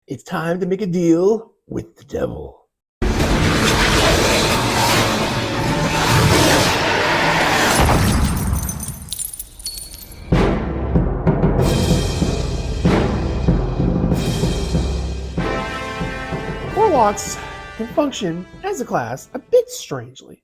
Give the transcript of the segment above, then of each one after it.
It's time to make a deal with the devil. Warlocks can function as a class a bit strangely,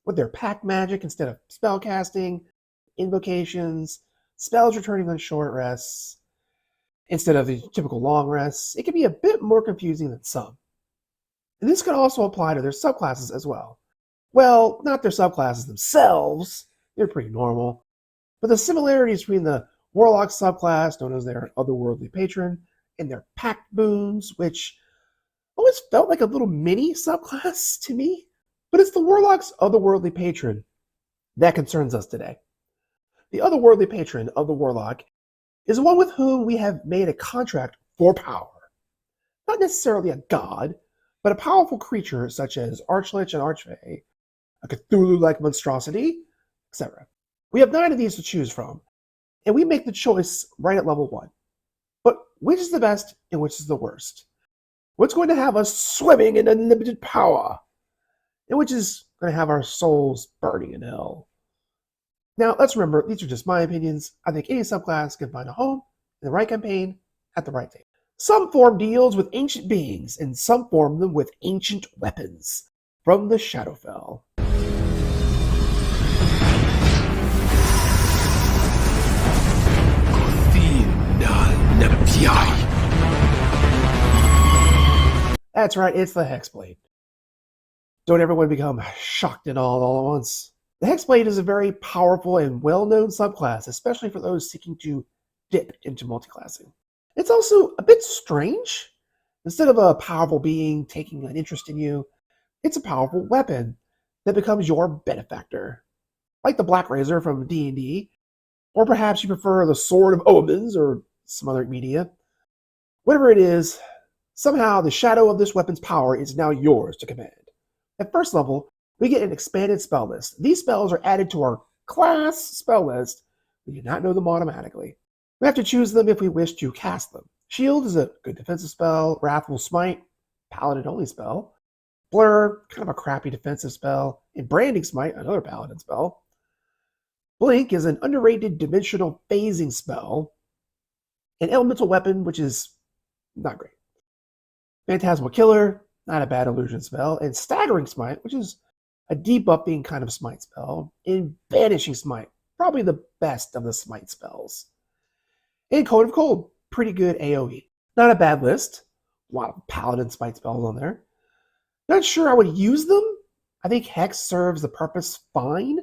with their pack magic instead of spellcasting, invocations, spells returning on short rests instead of the typical long rests. It can be a bit more confusing than some. And this can also apply to their subclasses as well. Well, not their subclasses themselves, they're pretty normal, but the similarities between the Warlock subclass, known as their Otherworldly Patron, and their Pact Boons, which always felt like a little mini subclass to me. But it's the Warlock's Otherworldly Patron that concerns us today. The Otherworldly Patron of the Warlock is the one with whom we have made a contract for power. Not necessarily a god, but a powerful creature such as Archlich and Archfey, a Cthulhu-like monstrosity, etc. We have 9 of these to choose from, and we make the choice right at level 1. But which is the best and which is the worst? What's going to have us swimming in unlimited power? And which is going to have our souls burning in hell? Now, let's remember, these are just my opinions. I think any subclass can find a home in the right campaign at the right time. Some form deals with ancient beings, and some form them with ancient weapons from the Shadowfell. That's right, it's the Hexblade. Don't everyone become shocked and all at once. The Hexblade is a very powerful and well-known subclass, especially for those seeking to dip into multiclassing. It's also a bit strange. Instead of a powerful being taking an interest in you, it's a powerful weapon that becomes your benefactor. Like the Black Razor from D&D, or perhaps you prefer the Sword of Omens or some other media. Whatever it is, somehow the shadow of this weapon's power is now yours to command. At first level, we get an expanded spell list. These spells are added to our class spell list. We do not know them automatically. We have to choose them if we wish to cast them. Shield is a good defensive spell. Wrathful Smite, paladin-only spell. Blur, kind of a crappy defensive spell. And Branding Smite, another paladin spell. Blink is an underrated dimensional phasing spell. An elemental weapon, which is not great. Phantasmal Killer, not a bad illusion spell. And Staggering Smite, which is a debuffing kind of smite spell. And Vanishing Smite, probably the best of the smite spells. And Code of Cold, pretty good AoE. Not a bad list. A lot of paladin smite spells on there. Not sure I would use them. I think Hex serves the purpose fine.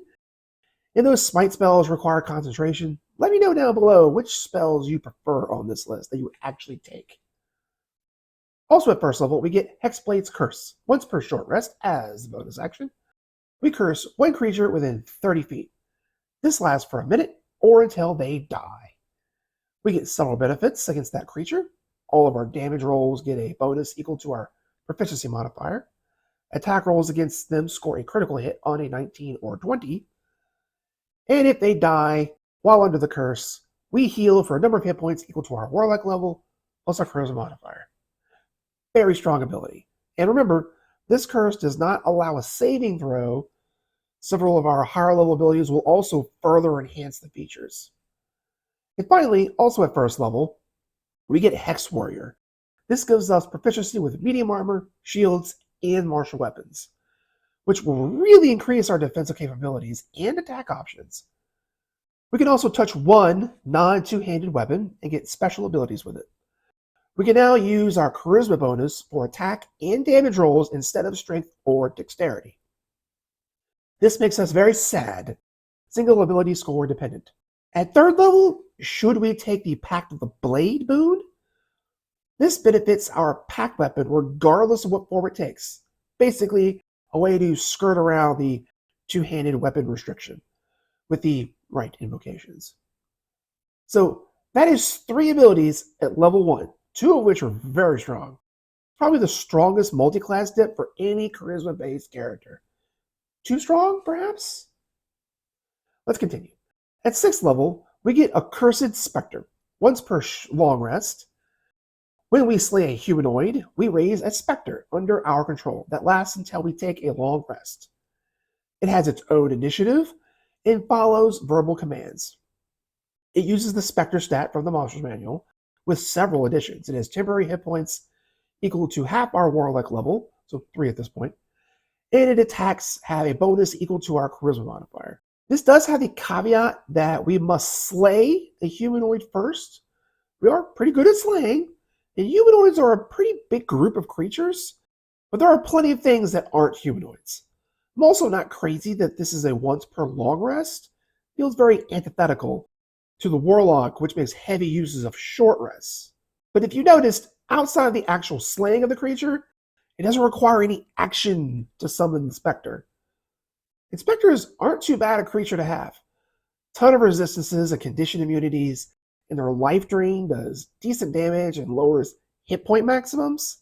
And those smite spells require concentration. Let me know down below which spells you prefer on this list that you would actually take. Also at first level, we get Hexblade's Curse. Once per short rest as a bonus action, we curse one creature within 30 feet. This lasts for a minute or until they die. We get several benefits against that creature. All of our damage rolls get a bonus equal to our proficiency modifier. Attack rolls against them score a critical hit on a 19 or 20. And if they die while under the curse, we heal for a number of hit points equal to our Warlock level plus our charisma modifier. Very strong ability. And remember, this curse does not allow a saving throw. Several of our higher level abilities will also further enhance the features. And finally, also at first level, we get Hex Warrior. This gives us proficiency with medium armor, shields, and martial weapons, which will really increase our defensive capabilities and attack options. We can also touch one non-two-handed weapon and get special abilities with it. We can now use our charisma bonus for attack and damage rolls instead of strength or dexterity. This makes us very sad, single ability score dependent. At third level, should we take the Pact of the Blade boon? This benefits our pact weapon regardless of what form it takes. Basically, a way to skirt around the two-handed weapon restriction with the right invocations. So that is 3 abilities at level 1, 2 of which are very strong. Probably the strongest multi-class dip for any charisma-based character. Too strong, perhaps? Let's continue. At 6th level, we get Accursed Spectre, once per long rest. When we slay a humanoid, we raise a specter under our control that lasts until we take a long rest. It has its own initiative and follows verbal commands. It uses the specter stat from the Monster's Manual with several additions. It has temporary hit points equal to half our Warlock level, so 3 at this point, and its attacks have a bonus equal to our Charisma modifier. This does have the caveat that we must slay a humanoid first. We are pretty good at slaying, and humanoids are a pretty big group of creatures, but there are plenty of things that aren't humanoids. I'm also not crazy that this is a once per long rest. It feels very antithetical to the Warlock, which makes heavy uses of short rests. But if you noticed, outside of the actual slaying of the creature, it doesn't require any action to summon the Spectre. And Spectres aren't too bad a creature to have. Ton of resistances and condition immunities, and their life drain does decent damage and lowers hit point maximums.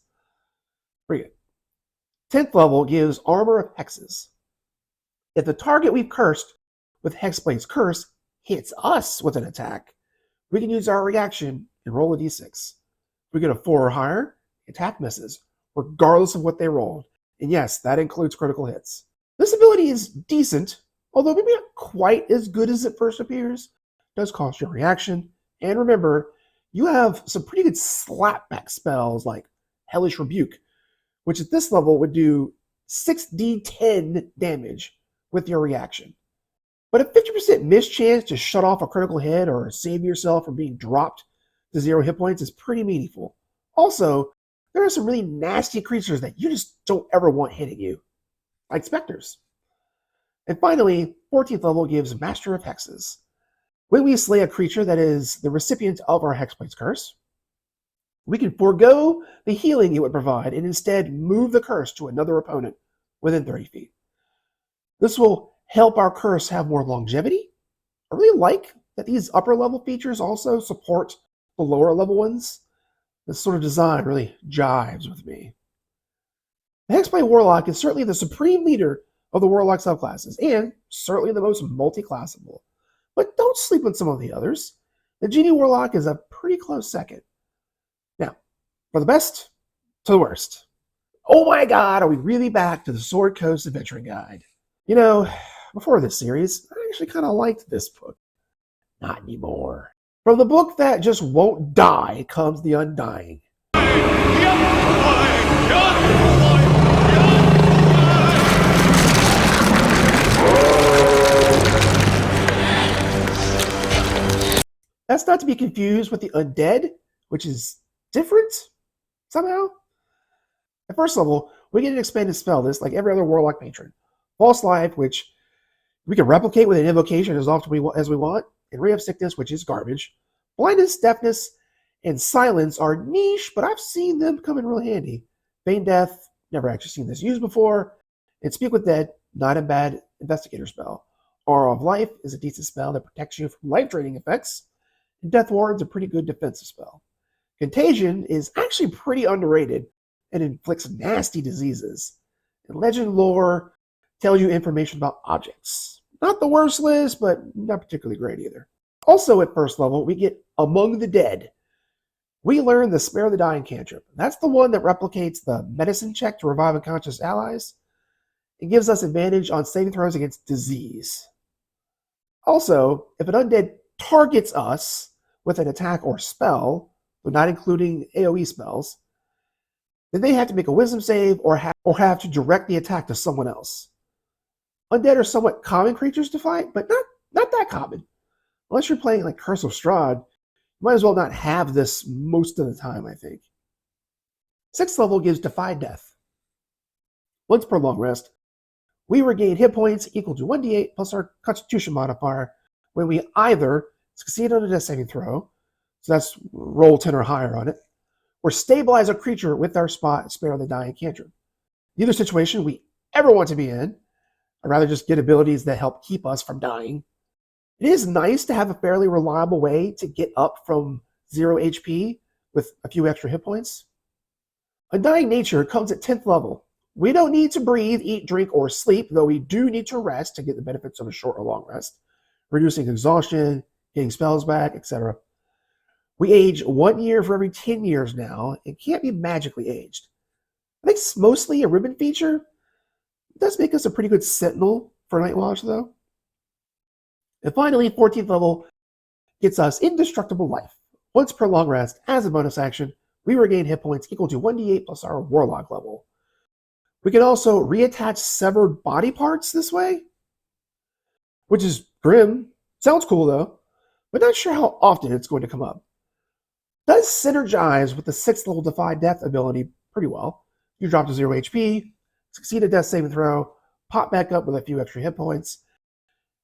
Pretty good. 10th level gives Armor of Hexes. If the target we've cursed with Hexblade's curse hits us with an attack, we can use our reaction and roll a d6. If we get a 4 or higher, attack misses, regardless of what they rolled. And yes, that includes critical hits. This ability is decent, although maybe not quite as good as it first appears. It does cost your reaction. And remember, you have some pretty good slapback spells like Hellish Rebuke, which at this level would do 6d10 damage with your reaction. But a 50% miss chance to shut off a critical hit or save yourself from being dropped to 0 hit points is pretty meaningful. Also, there are some really nasty creatures that you just don't ever want hitting you, like specters. And finally, 14th level gives Master of Hexes. When we slay a creature that is the recipient of our Hexblade's curse, we can forego the healing it would provide and instead move the curse to another opponent within 30 feet. This will help our curse have more longevity. I really like that these upper level features also support the lower level ones. This sort of design really jives with me. The Hexblade Warlock is certainly the supreme leader of the Warlock subclasses, and certainly the most multi-classable. But don't sleep on some of the others. The Genie Warlock is a pretty close second. Now, for the best to the worst. Oh my god, are we really back to the Sword Coast Adventuring Guide? You know, before this series, I actually kind of liked this book. Not anymore. From the book that just won't die comes the Undying. That's not to be confused with the Undead, which is different somehow. At first level, we get an expanded spell list like every other Warlock patron. False Life, which we can replicate with an invocation as often as we want, and Ray of Sickness, which is garbage. Blindness, Deafness, and Silence are niche, but I've seen them come in real handy. Feign Death, never actually seen this used before. And Speak with Dead, not a bad investigator spell. Aura of Life is a decent spell that protects you from life-draining effects. And Death Ward's a pretty good defensive spell. Contagion is actually pretty underrated and inflicts nasty diseases. And Legend Lore tells you information about objects. Not the worst list, but not particularly great either. Also at first level, we get Among the Dead. We learn the Spare the Dying cantrip. That's the one that replicates the medicine check to revive unconscious allies. It gives us advantage on saving throws against disease. Also, if an undead targets us with an attack or spell, but not including AoE spells, then they have to make a wisdom save or have to direct the attack to someone else. Undead are somewhat common creatures to fight, but not that common. Unless you're playing like Curse of Strahd, you might as well not have this most of the time, I think. 6th level gives Defy Death. Once per long rest, we regain hit points equal to 1d8 plus our Constitution modifier when we either succeed on a death saving throw, so that's roll 10 or higher on it, or stabilize a creature with our Spare the Dying cantrip. Neither situation we ever want to be in. I'd rather just get abilities that help keep us from dying. It is nice to have a fairly reliable way to get up from 0 HP with a few extra hit points. Undying Nature comes at 10th level. We don't need to breathe, eat, drink, or sleep, though we do need to rest to get the benefits of a short or long rest, reducing exhaustion, getting spells back, etc. We age 1 year for every 10 years now and can't be magically aged. I think it's mostly a ribbon feature. It does make us a pretty good sentinel for Night Watch, though. And finally, 14th level gets us indestructible life. Once per long rest, as a bonus action, we regain hit points equal to 1d8 plus our Warlock level. We can also reattach severed body parts this way, which is grim. Sounds cool, though, but not sure how often it's going to come up. Does synergize with the 6th level Defy Death ability pretty well. You drop to 0 HP, succeed a death saving throw, pop back up with a few extra hit points.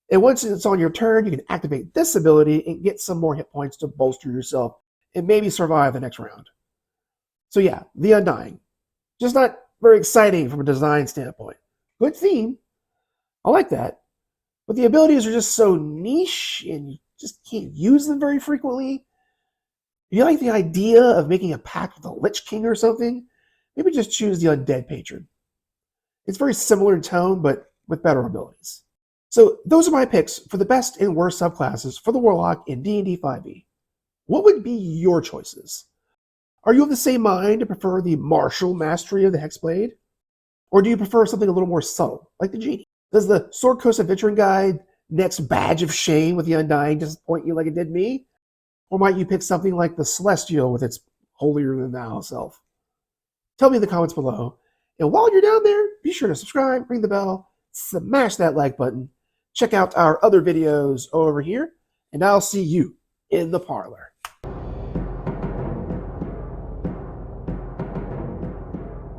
And once it's on your turn, you can activate this ability and get some more hit points to bolster yourself and maybe survive the next round. So yeah, the Undying. Just not very exciting from a design standpoint. Good theme. I like that. But the abilities are just so niche and you just can't use them very frequently. If you like the idea of making a pact with a Lich King or something, maybe just choose the Undead Patron. It's very similar in tone, but with better abilities. So those are my picks for the best and worst subclasses for the Warlock in D&D 5e. What would be your choices? Are you of the same mind to prefer the martial mastery of the Hexblade? Or do you prefer something a little more subtle, like the Genie? Does the Sword Coast Adventuring Guide next badge of shame with the Undying disappoint you like it did me? Or might you pick something like the Celestial with its holier-than-thou self? Tell me in the comments below. And while you're down there, be sure to subscribe, ring the bell, smash that like button, check out our other videos over here, and I'll see you in the parlor.